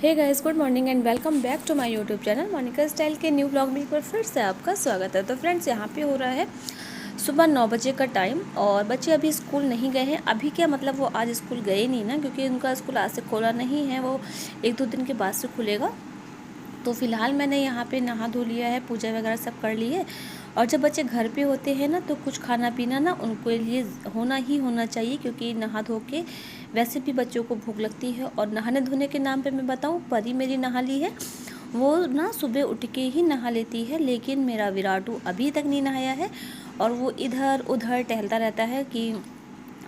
Hey guys, good morning and welcome back to my YouTube channel Monika style के new blog में एक बार फिर से आपका स्वागत है। तो फ्रेंड्स, यहाँ पे हो रहा है सुबह 9 बजे का टाइम और बच्चे अभी स्कूल नहीं गए हैं। अभी क्या मतलब, वो आज स्कूल गए नहीं ना, क्योंकि उनका स्कूल आज से खोला नहीं है, वो 1-2 दिन के बाद से खुलेगा। तो फ़िलहाल मैंने यहाँ पे नहा धो लिया है, पूजा वगैरह सब कर ली है। और जब बच्चे घर पे होते हैं ना, तो कुछ खाना पीना ना उनके लिए होना ही होना चाहिए, क्योंकि नहा धो के वैसे भी बच्चों को भूख लगती है। और नहाने धोने के नाम पे मैं बताऊँ, परी मेरी नहा ली है, वो ना सुबह उठ के ही नहा लेती है, लेकिन मेरा विराटू अभी तक नहीं नहाया है और वो इधर उधर टहलता रहता है कि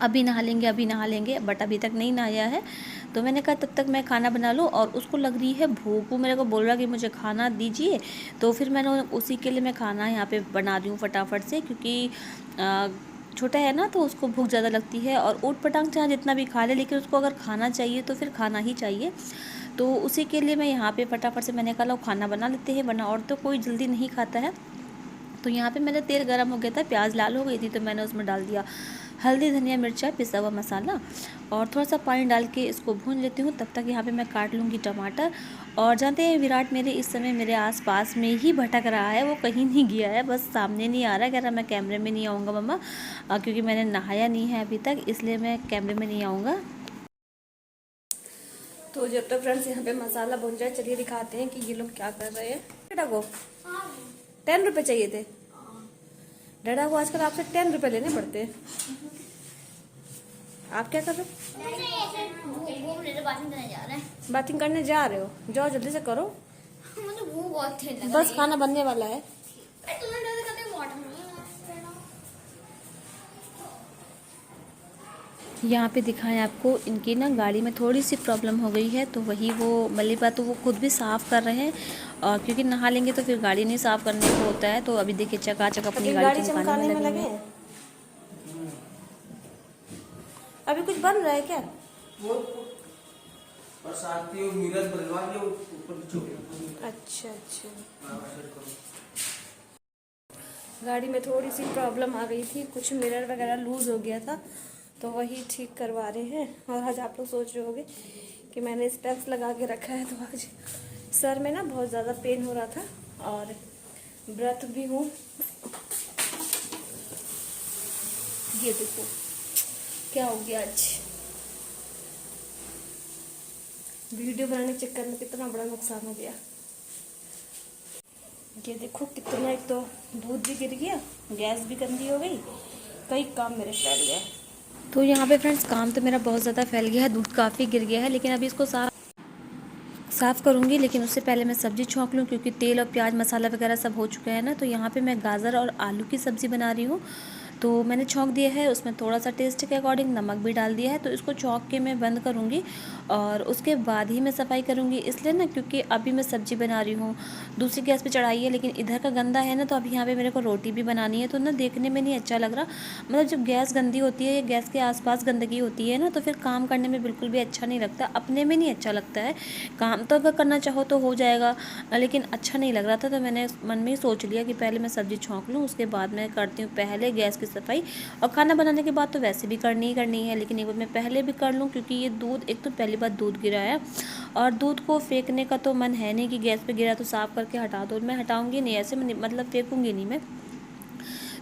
अभी नहा लेंगे अभी नहा लेंगे, बट अभी तक नहीं नहाया है। तो मैंने कहा तब तक मैं खाना बना लूँ, और उसको लग रही है भूख, वो मेरे को बोल रहा कि मुझे खाना दीजिए। तो फिर मैंने उसी के लिए मैं खाना यहाँ पे बना रही हूँ फटाफट से, क्योंकि छोटा है ना, तो उसको भूख ज़्यादा लगती है और ऊट पटांग चाहे जितना भी खा ले, लेकिन उसको अगर खाना चाहिए तो फिर खाना ही चाहिए। तो उसी के लिए मैं यहाँ पे फटाफट से मैंने कहा लो खाना बना लेते हैं, वरना और तो कोई जल्दी नहीं खाता है। तो यहाँ पे मेरा तेल गर्म हो गया था, प्याज लाल हो गई थी, तो मैंने उसमें डाल दिया हल्दी, धनिया, मिर्चा, पिसा हुआ मसाला, और थोड़ा सा पानी डाल के इसको भून लेती हूँ। तब तक यहाँ पे मैं काट लूँगी टमाटर। और जानते हैं, विराट मेरे इस समय मेरे आसपास में ही भटक रहा है, वो कहीं नहीं गया है, बस सामने नहीं आ रहा है, कह रहा मैं कैमरे में नहीं आऊँगा मम्मा, क्योंकि मैंने नहाया नहीं है अभी तक, इसलिए मैं कैमरे में नहीं आऊँगा। तो जब तक फ्रेंड्स यहाँ पे मसाला भुन जाए, चलिए दिखाते हैं कि ये लोग क्या कर रहे हैं। बेटा को 10 रुपये चाहिए थे। डैडा को आजकल आपसे 10 रुपये लेने पड़ते हैं। आप क्या कर रहे हो? बातिंग करने जा रहे हो? जाओ जल्दी से करो, मुझे भूख बहुत तेज लग बस खाना बनने वाला है। यहाँ पे दिखाएं आपको, इनकी ना गाड़ी में थोड़ी सी प्रॉब्लम हो गई है, तो वही वो मलिबा तो वो खुद भी साफ़ कर रहे हैं, और क्योंकि नहा लेंगे तो फिर गाड़ी नहीं साफ़ करने को होता है। तो अभी देखिए चकाचक अपनी गाड़ी चमकाने में लगे हैं। अभी कुछ बन रहा है क्या? अच्छा अच्छा, गाड़ी में थोड़ी सी प्रॉब्लम आ गई थी, कुछ मिरर वगैरह लूज़ हो गया था, तो वही ठीक करवा रहे हैं। और आज आप लोग सोच रहे होंगे कि मैंने स्पेक्स लगा के रखा है, तो आज सर में ना बहुत ज़्यादा पेन हो रहा था और व्रत भी हूँ। ये देखो क्या हो गया, आज वीडियो बनाने के चक्कर में कितना बड़ा नुकसान हो गया। ये देखो कितना, एक तो दूध भी गिर गया, गैस भी गंदी हो गई, कई काम मेरे फैल गए। तो यहाँ पे फ्रेंड्स काम तो मेरा बहुत ज़्यादा फैल गया है, दूध काफ़ी गिर गया है, लेकिन अभी इसको साफ़ करूँगी। लेकिन उससे पहले मैं सब्ज़ी छौंक लूँ, क्योंकि तेल और प्याज मसाला वगैरह सब हो चुका है ना। तो यहाँ पे मैं गाजर और आलू की सब्ज़ी बना रही हूँ, तो मैंने छौंक दिया है, उसमें थोड़ा सा टेस्ट के अकॉर्डिंग नमक भी डाल दिया है। तो इसको छौंक के मैं बंद करूँगी और उसके बाद ही मैं सफाई करूँगी, इसलिए ना क्योंकि अभी मैं सब्ज़ी बना रही हूँ, दूसरी गैस पे चढ़ाई है, लेकिन इधर का गंदा है ना, तो अभी यहाँ पे मेरे को रोटी भी बनानी है, तो ना देखने में नहीं अच्छा लग रहा। मतलब जब गैस गंदी होती है या गैस के आसपास गंदगी होती है ना, तो फिर काम करने में बिल्कुल भी अच्छा नहीं लगता, अपने में नहीं अच्छा लगता है। काम तो अगर करना चाहो तो हो जाएगा, लेकिन अच्छा नहीं लग रहा था। तो मैंने मन में ही सोच लिया कि पहले मैं सब्ज़ी छौंक लूँ, उसके बाद मैं करती हूँ पहले गैस की सफाई, और खाना बनाने के बाद तो वैसे भी करनी ही करनी है, लेकिन एक बार मैं पहले भी कर लूँ, क्योंकि ये दूध, एक तो पहली बार दूध गिरा है और दूध को फेंकने का तो मन है नहीं कि गैस पे गिरा तो साफ़ करके हटा दो, मैं हटाऊँगी नहीं, ऐसे मतलब फेंकूँगी नहीं मैं।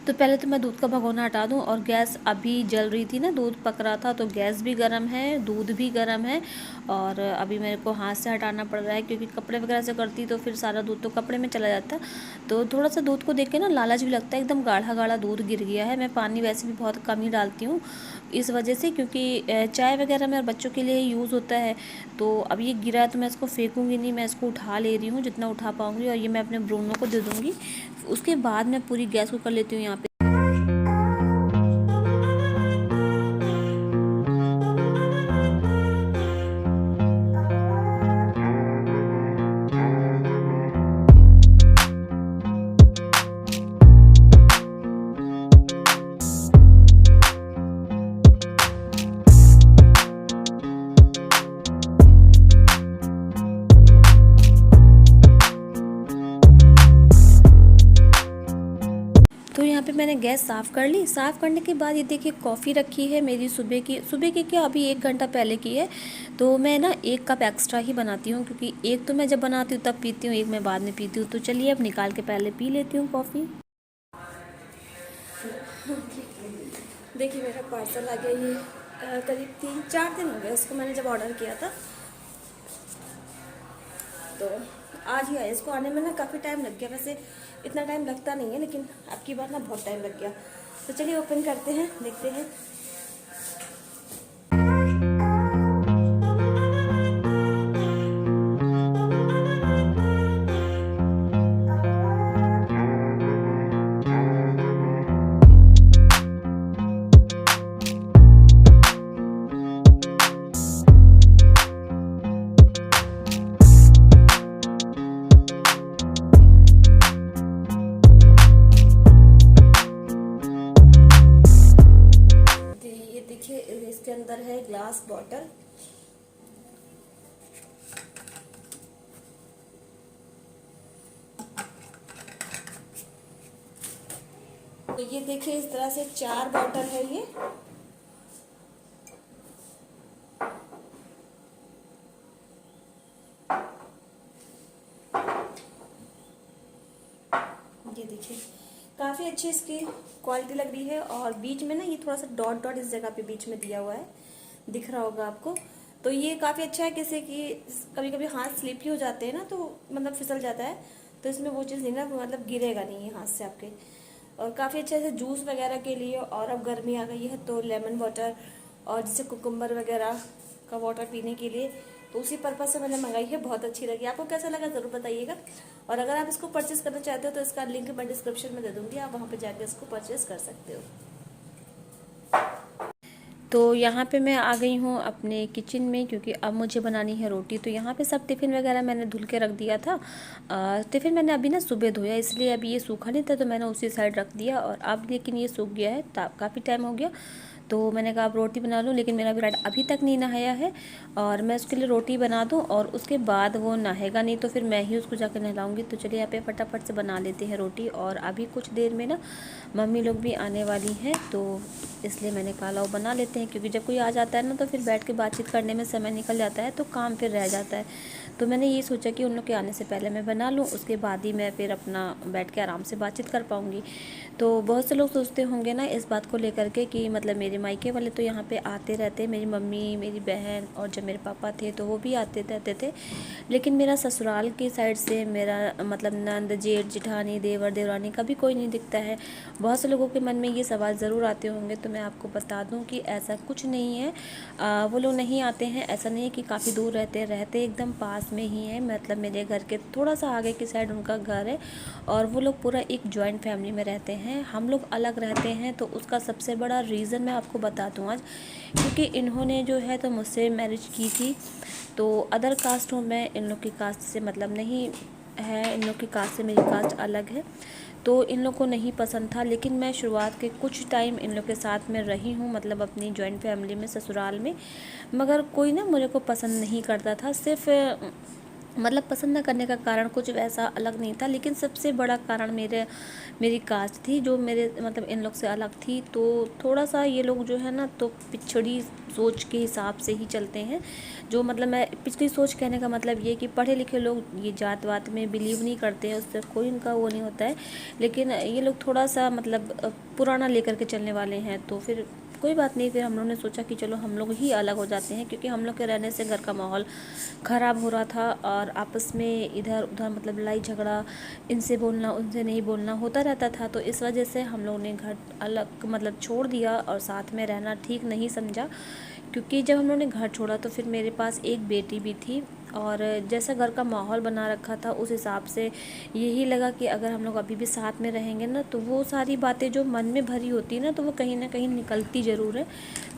तो पहले तो मैं दूध का भगोना हटा दूं, और गैस अभी जल रही थी ना, दूध पक रहा था, तो गैस भी गर्म है, दूध भी गर्म है, और अभी मेरे को हाथ से हटाना पड़ रहा है, क्योंकि कपड़े वगैरह से करती तो फिर सारा दूध तो कपड़े में चला जाता। तो थोड़ा सा दूध को देख के ना लालच भी लगता है, एकदम गाढ़ा गाढ़ा दूध गिर गया है। मैं पानी वैसे भी बहुत कम ही डालती हूँ इस वजह से, क्योंकि चाय वगैरह में और बच्चों के लिए यूज़ होता है। तो अब ये गिरा है तो मैं इसको फेंकूँगी नहीं, मैं इसको उठा ले रही हूँ जितना उठा पाऊँगी, और ये मैं अपने ब्रूनो को दे दूँगी। उसके बाद मैं पूरी गैस को कर लेती हूँ यहाँ पे। तो यहाँ पे मैं मैंने गैस साफ़ कर ली। साफ़ करने के बाद ये देखिए कॉफ़ी रखी है मेरी सुबह की क्या अभी 1 घंटा पहले की है। तो मैं ना 1 कप एक्स्ट्रा ही बनाती हूँ, क्योंकि एक तो मैं जब बनाती हूँ तब पीती हूँ, एक मैं बाद में पीती हूँ। तो चलिए अब निकाल के पहले पी लेती हूँ कॉफ़ी। देखिए मेरा पार्सल आ गया, ये करीब 3-4 दिन हो गए उसको मैंने जब ऑर्डर किया था, तो आज ही आया। इसको आने में ना काफ़ी टाइम लग गया, वैसे इतना टाइम लगता नहीं है, लेकिन अब की बार ना बहुत टाइम लग गया। तो चलिए ओपन करते हैं, देखते हैं। देखिए इसके अंदर है ग्लास बॉटल। तो ये देखिए इस तरह से 4 बॉटल है ये। देखिए काफ़ी अच्छी इसकी क्वालिटी लग रही है, और बीच में ना ये थोड़ा सा डॉट डॉट इस जगह पे बीच में दिया हुआ है, दिख रहा होगा आपको। तो ये काफ़ी अच्छा है, जैसे कि कभी कभी हाथ स्लिपरी हो जाते हैं ना, तो मतलब फिसल जाता है, तो इसमें वो चीज़ नहीं ना, मतलब गिरेगा नहीं है हाथ से आपके। और काफ़ी अच्छा है जूस वगैरह के लिए, और अब गर्मी आ गई है तो लेमन वाटर और जैसे कुकुम्बर वगैरह का वाटर पीने के लिए, तो उसी पर्पज़ से मैंने मंगाई है। बहुत अच्छी लगी। आपको कैसा लगा ज़रूर बताइएगा, और अगर आप इसको परचेस करना चाहते हो तो इसका लिंक मैं डिस्क्रिप्शन में दे दूँगी, आप वहाँ पे जाकर इसको परचेस कर सकते हो। तो यहाँ पे मैं आ गई हूँ अपने किचन में, क्योंकि अब मुझे बनानी है रोटी। तो यहाँ पे सब टिफ़िन वगैरह मैंने धुल के रख दिया था। टिफ़िन मैंने अभी ना सुबह धोया, इसलिए अभी ये सूखा नहीं था, तो मैंने उसी साइड रख दिया। और अब लेकिन ये सूख गया है, काफ़ी टाइम हो गया, तो मैंने कहा अब रोटी बना लूँ। लेकिन मेरा विराट अभी तक नहीं नहाया है, और मैं उसके लिए रोटी बना दूँ और उसके बाद वो नहाएगा, नहीं तो फिर मैं ही उसको जाकर नहलाऊँगी। तो चलिए यहाँ पे फटाफट से बना लेते हैं रोटी। और अभी कुछ देर में ना मम्मी लोग भी आने वाली हैं, तो इसलिए मैंने कहा लो बना लेते हैं, क्योंकि जब कोई आ जाता है ना तो फिर बैठ के बातचीत करने में समय निकल जाता है, तो काम फिर रह जाता है। तो मैंने ये सोचा कि उन लोग के आने से पहले मैं बना लूँ, उसके बाद ही मैं फिर अपना बैठ के आराम से बातचीत कर पाऊँगी। तो बहुत से लोग सोचते होंगे ना इस बात को लेकर के कि मतलब मेरे मायके वाले तो यहाँ पे आते रहते, मेरी मम्मी, मेरी बहन, और जब मेरे पापा थे तो वो भी आते रहते थे। लेकिन मेरा ससुराल की साइड से मेरा मतलब नंद, जेठ, जिठानी, देवर, देवरानी कभी कोई नहीं दिखता है। बहुत से लोगों के मन में ये सवाल ज़रूर आते होंगे, तो मैं आपको बता दूं कि ऐसा कुछ नहीं है। वो लोग नहीं आते हैं, ऐसा नहीं है कि काफ़ी दूर रहते एकदम पास में ही है। मतलब मेरे घर के थोड़ा सा आगे की साइड उनका घर है, और वो लोग पूरा एक जॉइंट फैमिली में रहते हैं। हम लोग अलग रहते हैं, तो उसका सबसे बड़ा रीज़न मैं आपको बता दूँ आज, क्योंकि इन्होंने जो है तो मुझसे मैरिज की थी। तो अदर कास्ट हूँ मैं, इन लोग की कास्ट से मतलब नहीं है, इन लोग की कास्ट से मेरी कास्ट अलग है, तो इन लोग को नहीं पसंद था। लेकिन मैं शुरुआत के कुछ टाइम इन लोग के साथ में रही हूँ, मतलब अपनी जॉइंट फैमिली में, ससुराल में। मगर कोई ना मुझे को पसंद नहीं करता था। सिर्फ मतलब पसंद न करने का कारण कुछ वैसा अलग नहीं था, लेकिन सबसे बड़ा कारण मेरी कास्ट थी, जो मेरे मतलब इन लोग से अलग थी। तो थोड़ा सा ये लोग जो है ना तो पिछड़ी सोच के हिसाब से ही चलते हैं। जो मतलब मैं पिछड़ी सोच कहने का मतलब ये कि पढ़े लिखे लोग ये जात वात में बिलीव नहीं करते हैं, उससे कोई उनका वो नहीं होता है। लेकिन ये लोग थोड़ा सा मतलब पुराना लेकर के चलने वाले हैं। तो फिर कोई बात नहीं, फिर हम लोग ने सोचा कि चलो हम लोग ही अलग हो जाते हैं, क्योंकि हम लोग के रहने से घर का माहौल ख़राब हो रहा था, और आपस में इधर उधर मतलब लड़ाई झगड़ा, इनसे बोलना उनसे नहीं बोलना होता रहता था। तो इस वजह से हम लोग ने घर अलग मतलब छोड़ दिया, और साथ में रहना ठीक नहीं समझा। क्योंकि जब हम लोगों ने घर छोड़ा तो फिर मेरे पास एक बेटी भी थी, और जैसा घर का माहौल बना रखा था उस हिसाब से यही लगा कि अगर हम लोग अभी भी साथ में रहेंगे ना, तो वो सारी बातें जो मन में भरी होती है ना, तो वो कहीं ना कहीं निकलती ज़रूर है।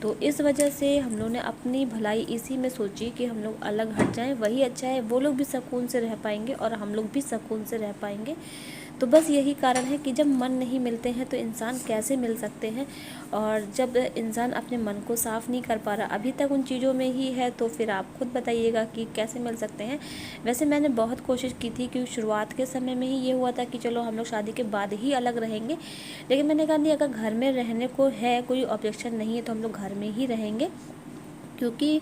तो इस वजह से हम लोग ने अपनी भलाई इसी में सोची कि हम लोग अलग हट जाएं, वही अच्छा है। वो लोग भी सुकून से रह पाएंगे और हम लोग भी सुकून से रह पाएंगे। तो बस यही कारण है कि जब मन नहीं मिलते हैं तो इंसान कैसे मिल सकते हैं। और जब इंसान अपने मन को साफ़ नहीं कर पा रहा, अभी तक उन चीज़ों में ही है, तो फिर आप खुद बताइएगा कि कैसे मिल सकते हैं। वैसे मैंने बहुत कोशिश की थी, क्योंकि शुरुआत के समय में ही ये हुआ था कि चलो हम लोग शादी के बाद ही अलग रहेंगे, लेकिन मैंने कहा नहीं, अगर घर में रहने को है, कोई ऑब्जेक्शन नहीं है, तो हम लोग घर में ही रहेंगे। क्योंकि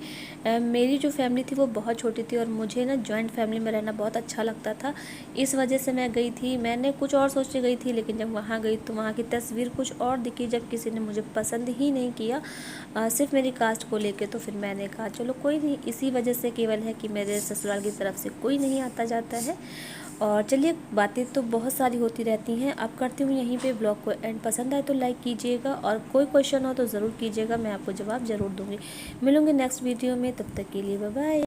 मेरी जो फैमिली थी वो बहुत छोटी थी और मुझे ना जॉइंट फैमिली में रहना बहुत अच्छा लगता था। इस वजह से मैं गई थी। मैंने कुछ और सोच के गई थी, लेकिन जब वहाँ गई तो वहाँ की तस्वीर कुछ और दिखी। जब किसी ने मुझे पसंद ही नहीं किया सिर्फ मेरी कास्ट को लेके, तो फिर मैंने कहा चलो कोई नहीं। इसी वजह से केवल है कि मेरे ससुराल की तरफ से कोई नहीं आता जाता है। और चलिए, बातें तो बहुत सारी होती रहती हैं। अब करती हूँ यहीं पे ब्लॉग को एंड। पसंद आए तो लाइक कीजिएगा, और कोई क्वेश्चन हो तो ज़रूर कीजिएगा, मैं आपको जवाब ज़रूर दूँगी। मिलूँगी नेक्स्ट वीडियो में, तब तक के लिए बाय बाय।